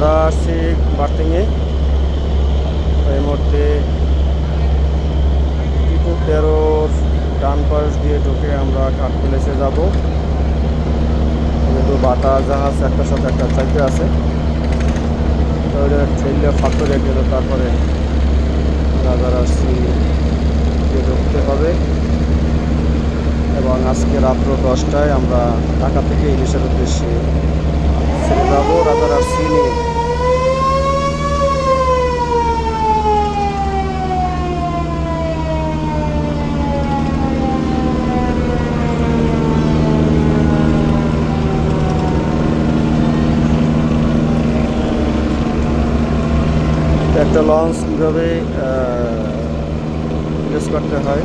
আমরা আসছি বার্থিংয়ে। এই মুহূর্তে টিপু 13-র ডান পাশ দিয়ে ঢুকে আমরা ঘাট প্যালেসে যাব। যেহেতু বাটা জাহাজ একটার সাথে একটা চাইতে আছে, তাহলে ঠেলে ফাঁক করে গেল, তারপরে রাজারাশি দিয়ে ঢুকতে হবে। এবং আজকে রাত্র 10টায় আমরা ঢাকা থেকে ইলিশের উদ্দেশ্যে ছেড়ে যাবো রাজারাশি নিয়ে। একটা লঞ্চ কীভাবে প্লেস করতে হয়,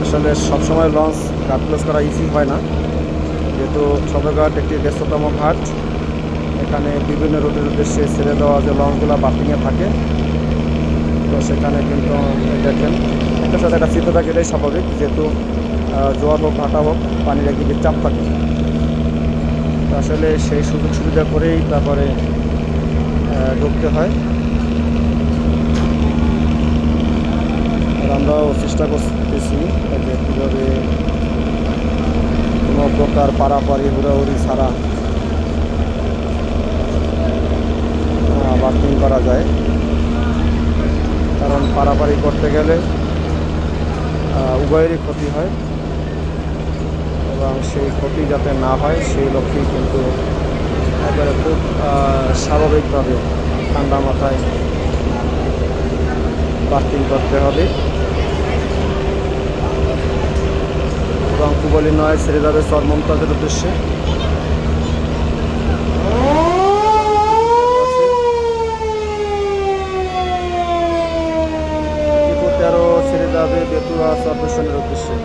আসলে সবসময় লঞ্চ ঘাট প্লেস করা ইজি হয় না, যেহেতু সদরঘাট একটি ব্যস্ততম ঘাট। এখানে বিভিন্ন রুটের উদ্দেশ্যে ছেড়ে দেওয়া যে লঞ্চগুলো বার্থিংয়ে থাকে, তো সেখানে কিন্তু দেখেন একটার সাথে একটা চিন্তা থাকে, এটাই স্বাভাবিক, যেহেতু জোয়ার হোক ভাটা হোক পানির একদিকে চাপ থাকে। আসলে সেই সুযোগ সুবিধা করেই তারপরে ঢুকতে হয়। আমরাও চেষ্টা করতেছি যে কীভাবে কোনো প্রকার পারাপারি হুড়াহুড়ি ছাড়া বার্থিং করা যায়, কারণ পারাপারি করতে গেলে উভয়েরই ক্ষতি হয়, এবং সেই ক্ষতি যাতে না হয় সেই লক্ষ্যেই কিন্তু একেবারে খুব স্বাভাবিকভাবে ঠান্ডা মাথায় বার্থিং করতে হবে। এবং কুবলি নয় ছেড়ে যাবে চর মমতাজের উদ্দেশ্যে। টিপু 13 ছেড়ে যাবে বেতুয়া চরপেশনের উদ্দেশ্যে।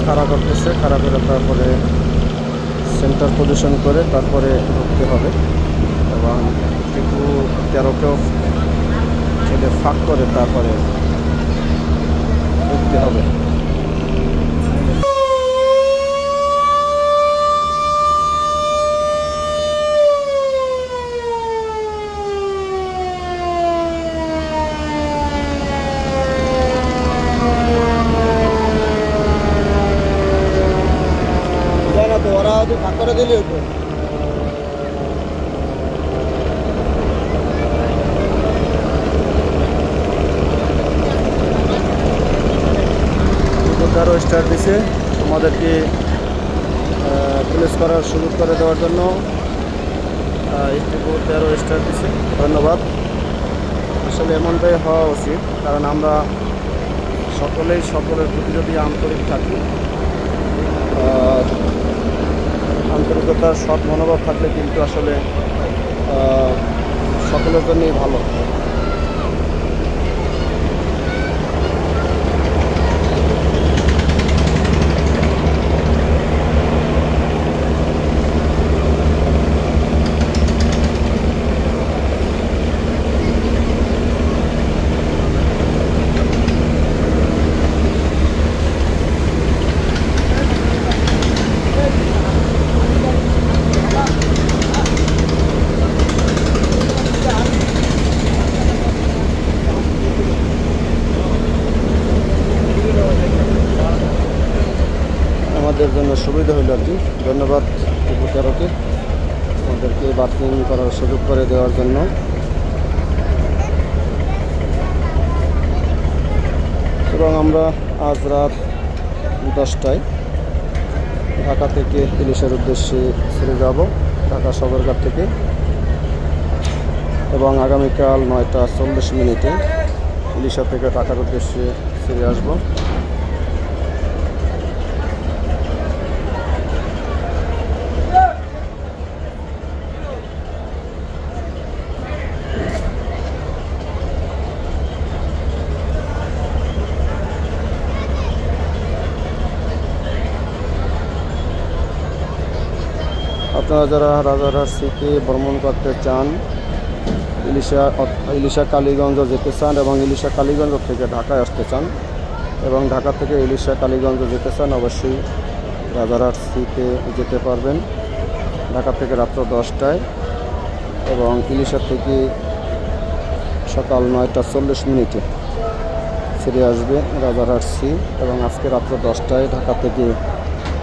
খাড়া করতেছে, খাড়া করে তারপরে সেন্টার পজিশন করে তারপরে ঢুকতে হবে, এবং টিপু 13কেও ছেলে ফাঁক করে তারপরে ঢুকতে হবে। ওরা হয়তো ফাঁক করে দিলে হতো। আরও স্টার্ট দিছে আমাদেরকে প্লেস করার সুযোগ করে দেওয়ার জন্য। টিপু 13 স্টার্ট দিছে, ধন্যবাদ। আসলে এমনটাই হওয়া উচিত, কারণ আমরা সকলের প্রতি যদি আন্তরিক থাকি, আন্তরিকতার সৎ মনোভাব থাকলে কিন্তু আসলে সকলের জন্যই ভালো। আমাদের জন্য সুবিধা হইল আর কি। ধন্যবাদ টিপু13কে আমাদেরকে বার্থিং করার সুযোগ করে দেওয়ার জন্য। এবং আমরা আজ রাত 10টায় ঢাকা থেকে ইলিশের উদ্দেশ্যে ছেড়ে যাব, ঢাকা সদরঘাট থেকে। এবং আগামীকাল 9টা 40 ইলিশা থেকে ঢাকার উদ্দেশ্যে ছেড়ে আসব। আপনারা যারা রাজারহাট সিতে ভ্রমণ করতে চান, ইলিশা কালীগঞ্জ যেতে চান এবং ইলিশা কালীগঞ্জ থেকে ঢাকায় আসতে চান এবং ঢাকা থেকে ইলিশা কালীগঞ্জ যেতে চান, অবশ্যই রাজারহাট সিতে যেতে পারবেন ঢাকা থেকে রাত্র 10টায় এবং ইলিশা থেকে সকাল 9টা 40 ছেড়ে আসবে রাজারহাট সি। এবং আজকে রাত্র 10টায় ঢাকা থেকে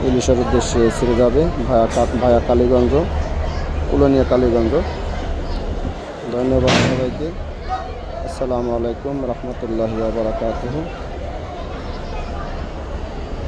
ইলিশার উদ্দেশ্যে ছেড়ে যাবে ভায়া কালীগঞ্জ, উলানিয়া কালীগঞ্জ। ধন্যবাদ সবাইকে। আসসালামু আলাইকুম রহমতুল্লাহি ওয়া বারাকাতুহু।